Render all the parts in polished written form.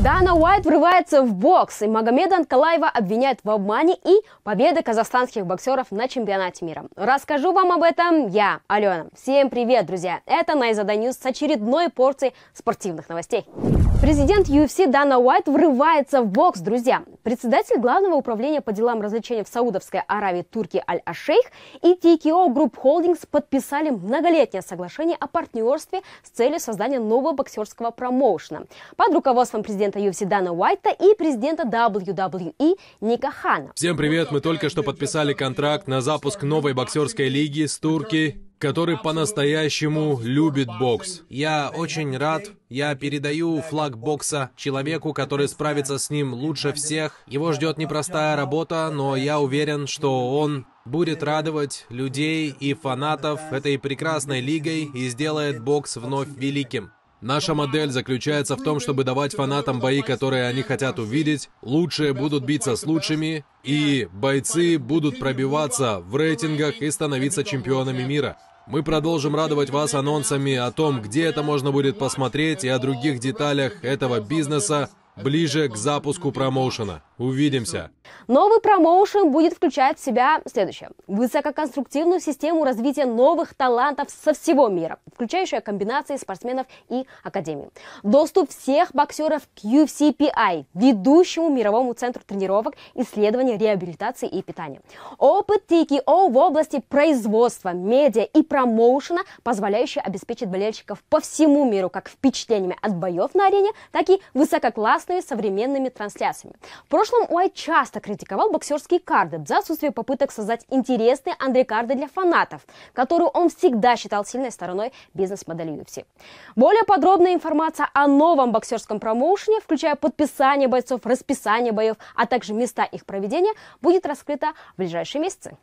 Дана Уайт врывается в бокс, и Магомеда Анкалаева обвиняют в обмане и победы казахстанских боксеров на чемпионате мира. Расскажу вам об этом я, Алена. Всем привет, друзья! Это Найзада Ньюс с очередной порцией спортивных новостей. Президент UFC Дана Уайт врывается в бокс, друзья. Председатель Главного управления по делам развлечений в Саудовской Аравии Турки Аль-Ашейх и TKO Group Holdings подписали многолетнее соглашение о партнерстве с целью создания нового боксерского промоушена под руководством президента UFC Дана Уайта и президента WWE Ника Хана. Всем привет! Мы только что подписали контракт на запуск новой боксерской лиги с Турки, который по-настоящему любит бокс. Я очень рад. Я передаю флаг бокса человеку, который справится с ним лучше всех. Его ждет непростая работа, но я уверен, что он будет радовать людей и фанатов этой прекрасной лигой и сделает бокс вновь великим. Наша модель заключается в том, чтобы давать фанатам бои, которые они хотят увидеть. Лучшие будут биться с лучшими, и бойцы будут пробиваться в рейтингах и становиться чемпионами мира. Мы продолжим радовать вас анонсами о том, где это можно будет посмотреть, и о других деталях этого бизнеса ближе к запуску промоушена. Увидимся! Новый промоушен будет включать в себя следующее. Высококонструктивную систему развития новых талантов со всего мира, включающая комбинации спортсменов и академий. Доступ всех боксеров к UFCPI, ведущему мировому центру тренировок, исследования, реабилитации и питания. Опыт TKO в области производства, медиа и промоушена, позволяющий обеспечить болельщиков по всему миру как впечатлениями от боев на арене, так и высококлассными современными трансляциями. В прошлом Уайт часто критиковал боксерские карды за отсутствие попыток создать интересные андеркарды для фанатов, которую он всегда считал сильной стороной бизнес-модели UFC. Более подробная информация о новом боксерском промоушене, включая подписание бойцов, расписание боев, а также места их проведения, будет раскрыта в ближайшие месяцы.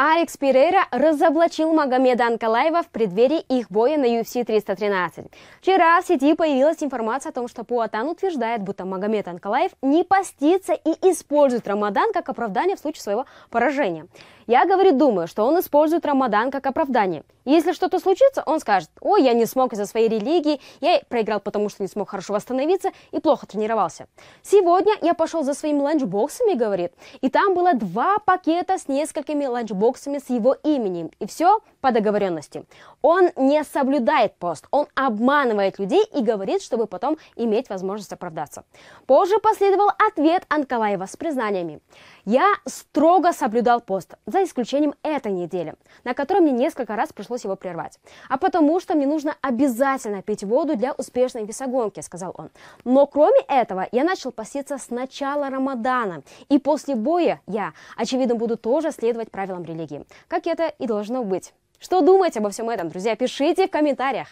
Алекс Перейра разоблачил Магомеда Анкалаева в преддверии их боя на UFC 313. Вчера в сети появилась информация о том, что Пуатан утверждает, будто Магомед Анкалаев не постится и использует Рамадан как оправдание в случае своего поражения. Я, говорит, думаю, что он использует Рамадан как оправдание. Если что-то случится, он скажет: ой, я не смог из-за своей религии, я проиграл, потому что не смог хорошо восстановиться и плохо тренировался. Сегодня я пошел за своими ланчбоксами, говорит, и там было 2 пакета с несколькими ланчбоксами с его именем. И все по договоренности. Он не соблюдает пост, он обманывает людей и говорит, чтобы потом иметь возможность оправдаться. Позже последовал ответ Анкалаева с признаниями. Я строго соблюдал пост, за исключением этой недели, на которой мне несколько раз пришлось его прервать. А потому что мне нужно обязательно пить воду для успешной весогонки, сказал он. Но кроме этого, я начал поститься с начала Рамадана. И после боя я, очевидно, буду тоже следовать правилам религии. Как это и должно быть. Что думаете обо всем этом, друзья? Пишите в комментариях.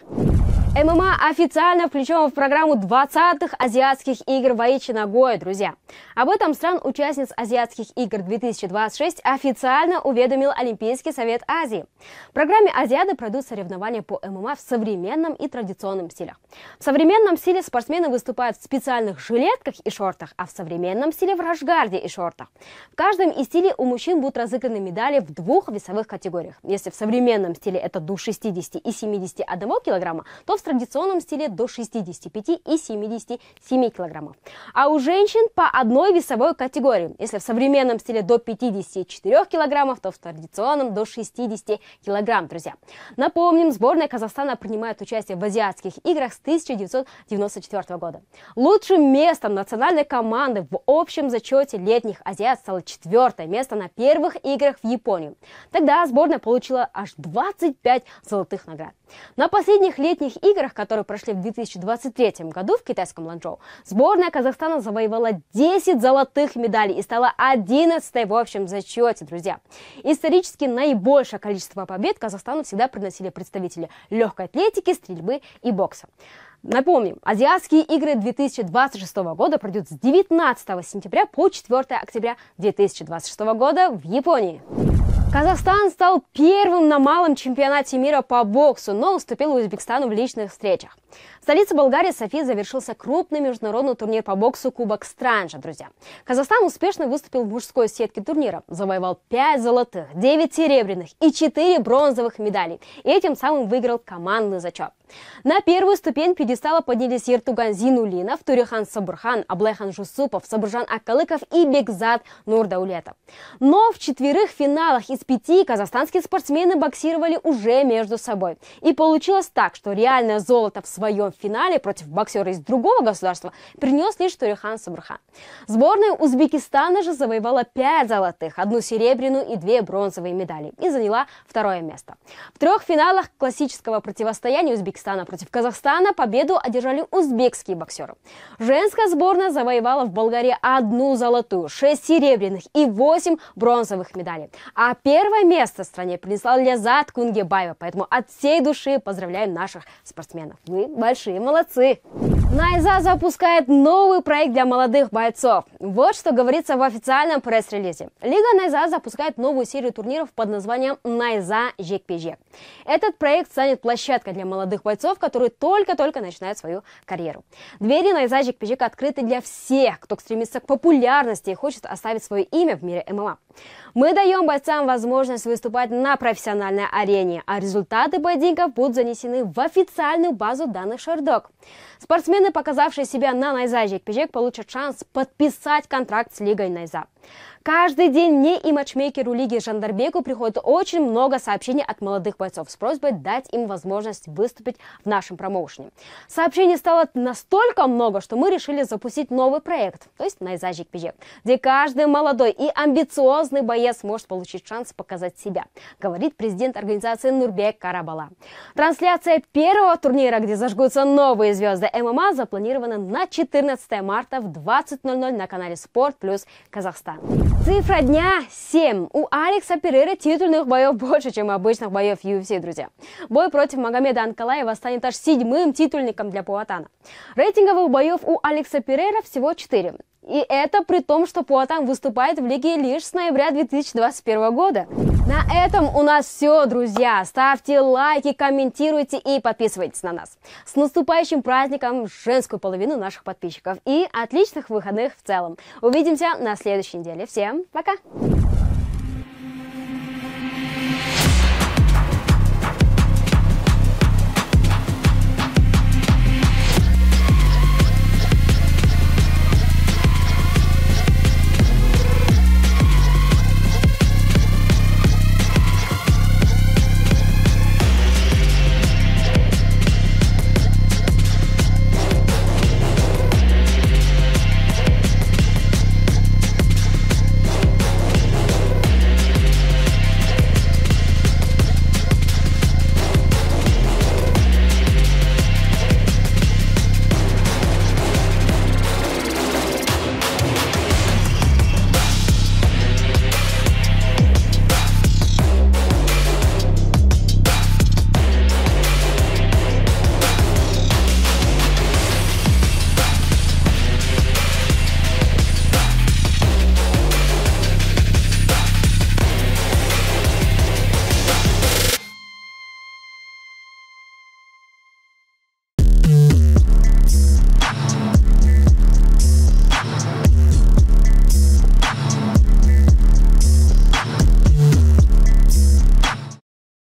ММА официально включен в программу 20-х азиатских игр в Aichi Nagoya, друзья. Об этом стран-участниц азиатских игр 2026 официально уведомил Олимпийский совет Азии. В программе Азиады пройдут соревнования по ММА в современном и традиционном стилях. В современном стиле спортсмены выступают в специальных жилетках и шортах, а в современном стиле в рашгарде и шортах. В каждом из стилей у мужчин будут разыграны медали в 2 весовых категориях. Если в современном стиле это до 60 и 71 килограмма, то в традиционном стиле до 65 и 77 килограммов. А у женщин по 1 весовой категории. Если в современном стиле до 54 килограммов, то в традиционном до 60 килограмм, друзья. Напомним, сборная Казахстана принимает участие в азиатских играх с 1994 года. Лучшим местом национальной команды в общем зачете летних азиат стало 4-е место на первых играх в Японии. Тогда сборная получила аж 25 золотых наград. На последних летних играх, которые прошли в 2023 году в китайском Ланчжоу, сборная Казахстана завоевала 10 золотых медалей и стала 11-й в общем зачете, друзья. Исторически наибольшее количество побед Казахстану всегда приносили представители легкой атлетики, стрельбы и бокса. Напомним, азиатские игры 2026 года пройдут с 19 сентября по 4 октября 2026 года в Японии. Казахстан стал первым на малом чемпионате мира по боксу, но уступил Узбекистану в личных встречах. В столице Болгарии Софии завершился крупный международный турнир по боксу Кубок Странджа, друзья. Казахстан успешно выступил в мужской сетке турнира, завоевал 5 золотых, 9 серебряных и 4 бронзовых медалей, и этим самым выиграл командный зачет. На первую ступень пьедестала поднялись Ертуган Зинуллинов, Турехан Сабурхан, Аблайхан Жусупов, Сабуржан Аккалыков и Бекзат Нурдаулетов. Но в 4 финалах из 5 казахстанские спортсмены боксировали уже между собой. И получилось так, что реальное золото в своем финале против боксера из другого государства принес лишь Турехан Сабурхан. Сборная Узбекистана же завоевала 5 золотых, 1 серебряную и 2 бронзовые медали и заняла 2 место. В 3 финалах классического противостояния Узбекистана против Казахстана победу одержали узбекские боксеры. Женская сборная завоевала в Болгарии 1 золотую, 6 серебряных и 8 бронзовых медалей. А первое место стране принесла Лязат Кунгебаева, поэтому от всей души поздравляем наших спортсменов. Вы большие молодцы! Найза запускает новый проект для молодых бойцов. Вот что говорится в официальном пресс-релизе. Лига Найза запускает новую серию турниров под названием Найза Жекпе-Жек. Этот проект станет площадкой для молодых бойцов, которые только-только начинают свою карьеру. Двери Найза Жекпе-Жек открыты для всех, кто стремится к популярности и хочет оставить свое имя в мире ММА. Мы даем бойцам возможность выступать на профессиональной арене, а результаты поединков будут занесены в официальную базу данных Шердог. Спортсмены, показавшие себя на Найза Жекпе-Жек, получат шанс подписать контракт с Лигой Найза. Каждый день мне и матчмейкеру Лиги Жандарбеку приходит очень много сообщений от молодых бойцов с просьбой дать им возможность выступить в нашем промоушене. Сообщений стало настолько много, что мы решили запустить новый проект, то есть Найза Жекпе-Жек, где каждый молодой и амбициозный боец может получить шанс показать себя, говорит президент организации Нурбек Карабала. Трансляция первого турнира, где зажгутся новые звезды ММА, запланирована на 14 марта в 20:00 на канале Спорт Плюс Казахстан. Цифра дня 7. У Алекса Перейры титульных боев больше, чем обычных боев UFC, друзья. Бой против Магомеда Анкалаева станет аж 7-м титульником для Пуатана. Рейтинговых боев у Алекса Перейры всего 4. И это при том, что Пуатан выступает в лиге лишь с ноября 2021 года. На этом у нас все, друзья. Ставьте лайки, комментируйте и подписывайтесь на нас. С наступающим праздником женскую половину наших подписчиков и отличных выходных в целом. Увидимся на следующей неделе. Всем пока!